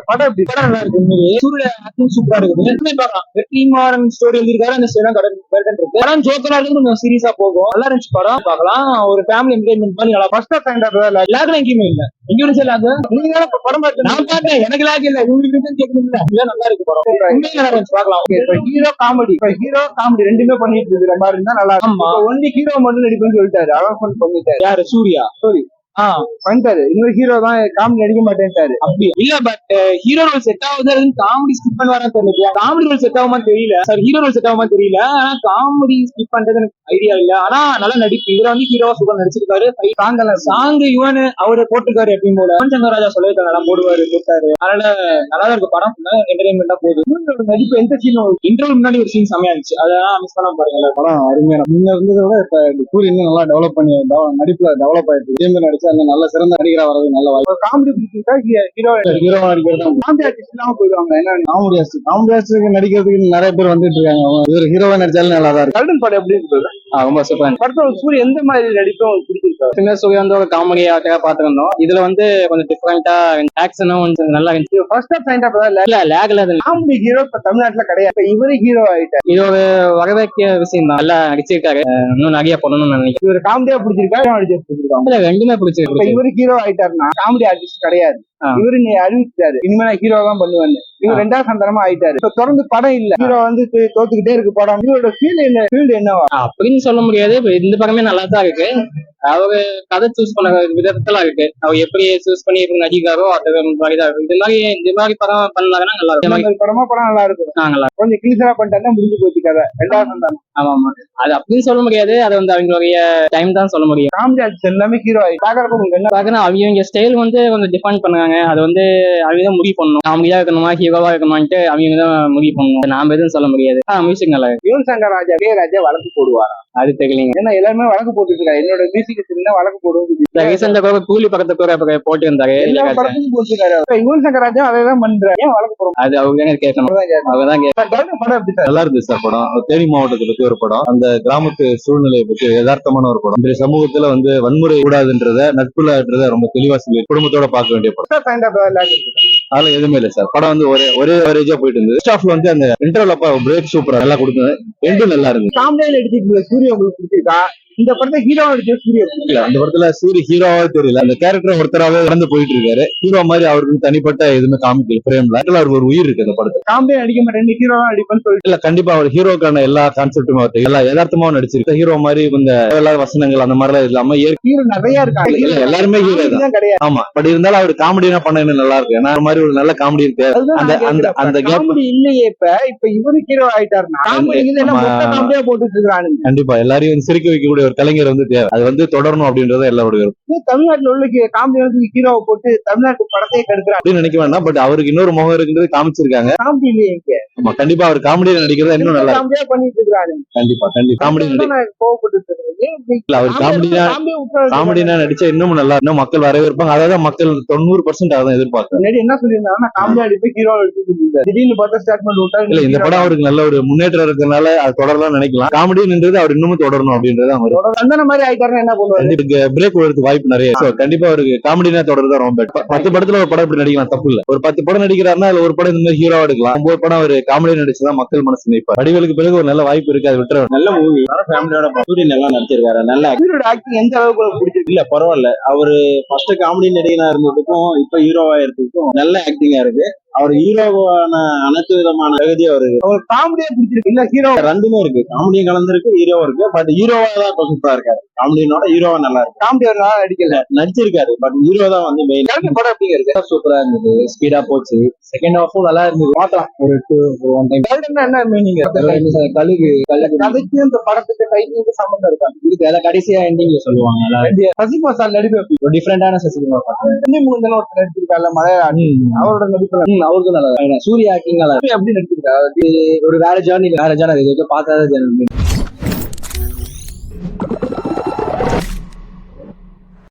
படம் எப்படி படம் நல்லா இருக்கு. சூரிய ஆக்டிங் சூப்பரா இருக்குது. பார்க்கலாம். வெற்றிமாறன் ஸ்டோரி எழுதிருக்காரு. அந்த ஸ்டோரி இருக்கு. படம் ஜோக்கரா இருக்கு. கொஞ்சம் சீரியஸா போகும். நல்லா இருந்துச்சு படம். பார்க்கலாம். ஒரு ஃபேமிலி என்டர்டைன்மெண்ட் பண்ணி நல்லா. ஃபர்ஸ்ட் ஆஃப் லேக் எங்கேயுமே இல்ல. எங்கேயும் சரி லேக். நீங்க படம் பார்த்து நான் பார்த்தேன். எனக்கு லேக் இல்ல. உங்களுக்கு கேட்கணும்ல. நல்லா இருக்கு படம். நல்லா இருந்துச்சு. பார்க்கலாம். Hero comedy. ஹீரோ காமெடி ரெண்டுமே பண்ணிட்டு இருக்கிற மாதிரி இருந்தா நல்லா இருக்கும். ஒன்லி ஹீரோ மட்டும் நடிப்புன்னு சொல்லிட்டாரு. அனௌன்ஸ்மெண்ட் பண்ணிட்டாரு. யாரு? சூர்யா. சாரி பண்ணிட்டாரு. இன்னொரு ஹீரோ தான் காமெடி நடிக்க மாட்டேன்ட்டாரு. அப்படி இல்ல. பட் ஹீரோ ரோல் செட் ஆகுது. காமெடி ஸ்கிப் பண்ணுவாரா தெரியல. காமெடி ரோல் செட் ஆகுமா தெரியல. சார் ஹீரோ ரோல் செட் ஆகுமா தெரியல. ஆனா காமெடி ஸ்கிப் பண்றது எனக்கு ஐடியா இல்ல. ஆனா நல்லா நடிப்பு. இதுல ஹீரோவா சூப்பர் நடிச்சிருக்காரு. சாங் இவனு அவரு போட்டிருக்காரு. எப்பயும் போல சங்கர் ராஜா சொல்லிருக்காரு. நல்லா போடுவாரு போட்டாரு. அதனால நல்லா இருக்கு படம். என்டர்டைன்மெண்டா போகுது. நடிப்பு எந்த சீன் இன்டர்வல் முன்னாடி ஒரு சீன் செமையா இருந்துச்சு. அதெல்லாம் மிஸ் பண்ண பாருங்க. படம் அருமையான முன்ன இருந்ததை விட இப்ப சூரிய இன்னும் நல்லா டெவலப் பண்ணி நடிப்புல டெவலப் ஆயிடுச்சு. இதே மாதிரி நடிச்சா நல்ல சிறந்த நடிகரா வரது நல்ல வாய்ப்பு. காமெடி பிடிச்சிருக்கா ஹீரோ நடிக்கிறது காமெடி ஆர்டிஸ்ட் இல்லாம போயிடுவாங்க. என்ன காமெடி ஆர்டிஸ்ட் நடிக்கிறதுக்கு நிறைய பேர் வந்துட்டு இருக்காங்க. இவர் ஹீரோவா நடிச்சாலும் நல்லா தான் இருக்கு. கல்டன் படம் எப்படி இருக்குது? ரொம்ப சூப்பரா. படத்துல சூரிய எந்த மாதிரி நடிப்பும் பிடிச்சிருக்காரு. சின்ன சூரிய ஒரு காமெடியாக பாத்துருந்தோம். இதுல கொஞ்சம் டிஃபரெண்டா ஆக்ஷனும் கொஞ்சம் நல்லா இருந்துச்சு. ஃபர்ஸ்ட் ஆஃப் சைண்ட் ஆஃப் லேக்ல காமெடி ஹீரோ இப்ப தமிழ்நாட்டுல கிடையாது. இவரு ஹீரோ ஆயிட்டாரு. இது ஒரு வரவேற்க விஷயம் தான். நல்லா நடிச்சிருக்காரு. இன்னும் நிறைய பண்ணணும்னு நினைக்கிறேன். இவர் காமெடியா பிடிச்சிருக்காரு. ரெண்டுமே பிடிச்சிருக்கு. இவரு ஹீரோ ஆயிட்டாருன்னா காமெடி ஆர்டிஸ்ட் கிடையாது. இவரு நீ அறிவிச்சாரு இனிமே நான் ஹீரோ தான் பண்ணுவேன். இவர் ரெண்டாவது சந்தரமா ஆயிட்டாரு. இப்ப தொடர்ந்து படம் இல்ல. ஹீரோ தோத்துக்கிட்டே இருக்கு படம். இவரோட ஃபீல்டு என்னவா அப்படின்னு சொல்ல முடியாது. இந்த படமே நல்லா தான் இருக்கு. அவரு கதை சூஸ் பண்ண விதத்துல இருக்கு. அவர் எப்படி சூஸ் பண்ணி எப்படி நடிக்காரோ அது மாதிரிதான் இருக்கு. இந்த மாதிரி படம் பண்ணாங்கன்னா நல்லா இருக்கும். படம் நல்லா இருக்கும். கொஞ்சம் கிளிசரா பண்ணிட்டா முடிஞ்சு போச்சு கதை. ரெண்டாவது சந்தானம். ஆமா அது அப்படின்னு சொல்ல முடியாது. அது அவங்களுடைய டைம் தான் சொல்ல முடியும். காமெடி ஆர்டிஸ்ட் எல்லாமே ஹீரோ ஆகி பாக்குறப்ப என்ன பாக்கணும். அவங்க ஸ்டைல் கொஞ்சம் டிஃபைன் பண்ணுவாங்க. அது அவங்க தான் முடிவு பண்ணணும். காமெடியா இருக்கணுமா ஹீரோவா இருக்கணுமான்ட்டு அவங்க தான் முடிவு பண்ணணும். நாம எதுவும் சொல்ல முடியாது. மியூசிக் நல்லா இருக்கு. யுவன் சங்கர் ராஜா இளையராஜா வழக்கு போடுவாரா? அது தெரியலீங்க. ஏன்னா எல்லாருமே வழக்கு போட்டுட்டு இருக்காரு. என்னோட மியூசிக் வழக்கு போடுவது கூலி பக்கத்து போட்டு இருந்தாரு. யுவன் சங்கர் ராஜா அதான் பண்றாரு. ஏன் வழக்கு போடுவோம்? அது அவங்க கேட்கணும். படம் எப்படி நல்லா இருக்கு சார். படம் தேனி மாவட்டத்தை பத்தி ஒரு படம். அந்த கிராமத்து சூழ்நிலையை பத்தி யதார்த்தமான ஒரு படம். இந்த சமூகத்துல வன்முறை கூடாதுன்றத நட்புலன்றத ரொம்ப தெளிவா சொல்லி குடும்பத்தோட பார்க்க வேண்டிய படம். அதெல்லாம் எதுவுமே இல்லை சார். படம் ஒரே அவரேஜா போயிட்டு இருந்தது. ஃபர்ஸ்ட் ஹாஃப்ல அந்த இன்டர்வல் அப்ப பிரேக் சூப்பரா நல்லா கொடுத்தது. எண்டும் நல்லா இருக்கு. காமெடியில எடுத்துட்டு சூரிய உங்களுக்கு பிடிச்சிருக்கா? இந்த படத்தை ஹீரோ சூரிய இல்ல. அந்த படத்துல சூரிய ஹீரோவா தெரியல. அந்த கேரக்டர் ஒருத்தராவே இறந்து போயிட்டு இருக்காரு. ஹீரோ மாதிரி அவருக்கு தனிப்பட்ட எதுவுமே காமிக்கல. பிரேம்ல அவருக்கு ஒரு உயிர் இருக்கு அந்த படத்துல. காமெடியா நடிக்க மாட்டேன் ஹீரோ அடிப்பேன்னு சொல்லிட்டு இல்ல. கண்டிப்பா அவர் ஹீரோக்கான எல்லா கான்செப்டுமே எல்லா யதார்த்தமாவும் நடிச்சிருக்கு. ஹீரோ மாதிரி இந்த வசனங்கள் அந்த மாதிரி எல்லாம் இல்லாம ஹீரோ நிறைய இருக்காங்க. எல்லாருமே ஹீரோ தான் கிடையாது. ஆமா பட் இருந்தாலும் அவர் காமெடியா பண்ண நல்லா இருக்கு. ஏன்னா மாதிரி ஒரு நல்ல காமெடி இருக்கு. அந்த காமெடி இல்லையே. இப்ப இவரு ஹீரோ ஆயிட்டாருன்னா காமெடியா போட்டுட்டு இருக்காங்க. கண்டிப்பா எல்லாரையும் சிரிக்க வைக்கக்கூடிய ஒரு கலைஞர் தேவை. அது தொடரணும் அப்படின்றத எல்லாருடைய தமிழ்நாட்டுல உள்ள காமெடி ஹீரோவை போட்டு தமிழ்நாட்டு படத்தையே கெடுக்கிறாங்க அப்படின்னு நினைக்க வேண்டாம். பட் அவருக்கு இன்னொரு முகம் இருக்குன்றது காமிச்சிருக்காங்க. காமெடி இல்லையே. ஆமா கண்டிப்பா அவர் காமெடியா நடிக்கிறத இன்னும் நல்லா காமெடியா பண்ணிட்டு இருக்காரு. கண்டிப்பா காமெடி கோவப்பட்டு அவர் காமெடியா நடிச்சா இன்னும் நல்லா இன்னும் மக்கள் வரவேற்பாங்க. அதாவது மக்கள் 90% அதான் எதிர்பார்க்க. என்ன சொல்லியிருந்தாங்கன்னா காமெடி அடிப்பு ஹீரோ திடீர்னு பார்த்தா ஸ்டார்ட்மெண்ட் விட்டா இல்ல. இந்த படம் அவருக்கு நல்ல ஒரு முன்னேற்றம் இருக்கிறதுனால அது தொடரலாம் நினைக்கலாம். காமெடின்றது அவர் இன்னமும் தொடரணும் அப்படின்றது அவங்க அந்த மாதிரி ஆயிட்டாருன்னா என்ன பண்ணுவாரு? பிரேக் வரதுக்கு வாய்ப்பு நிறைய. கண்டிப்பா அவருக்கு காமெடினா தொடர்தான் ரொம்ப 10 படத்துல ஒரு படம் இப்படி நடிக்கலாம் தப்பு இல்ல. ஒரு 10 படம் நடிக்கிறாருன்னா ஒரு படம் இந்த மாதிரி ஹீரோ எடுக்கலாம். 9 படம் அவர் காமெடி நடிச்சுதான் மக்கள் மனசு நினைப்பார். வடிவேலுக்கு பிறகு ஒரு நல்ல வாய்ப்பு இருக்கு. அது விட்டுற நல்ல மூவி. ஃபேமிலியோட சூரிய நல்லா நடிச்சிருக்காரு. நல்ல ஹீரோட ஆக்டிங் எந்த அளவுக்கு பிடிச்சிருக்கு? இல்ல பரவாயில்ல. அவரு ஃபர்ஸ்ட் காமெடி நடிகனா இருந்ததுக்கும் இப்ப ஹீரோவா இருக்கிறதுக்கும் நல்ல ஆக்டிங்கா இருக்கு. அவர் ஹீரோவான அனைத்து விதமான தகுதியும் அவருக்கு. அவர் காமெடியா பிடிச்சிருக்கு. இல்ல ஹீரோ ரெண்டுமே இருக்கு. காமெடியும் கலந்துருக்கு ஹீரோவா இருக்கு. பட் ஹீரோவா தான் சூப்பரா இருக்காரு. காமெடியோட ஹீரோவா நல்லா இருக்கு. காமெடி நடிக்கல நடிச்சிருக்காரு. பட் ஹீரோ தான் மெயின். படம் எப்படி இருக்கு? சூப்பரா இருந்தது. ஸ்பீடா போச்சு. செகண்ட் ஹாஃபும் நல்லா இருந்தது. பார்த்தலாம் ஒரு 1 டைம். என்ன மீனிங்? கழுகு கதைக்கு இந்த படத்துக்கு டைட்டிலுக்கு சம்பந்தம் இருக்கா? இதுக்கு கடைசியா எண்டிங்ல சொல்லுவாங்க. சசிகுமார் சார் நடிப்பு டிஃபரெண்டான சசிகுமார் ஒருத்தர் நடிச்சிருக்காரு மலையாளி. அவரோட நடிப்பு அவருக்கு நல்லா. சூரிய ஆக்டிங் நல்லா எப்படி நடிச்சிருக்காரு? ஒரு வேற ஜேர்னி இது பார்த்தா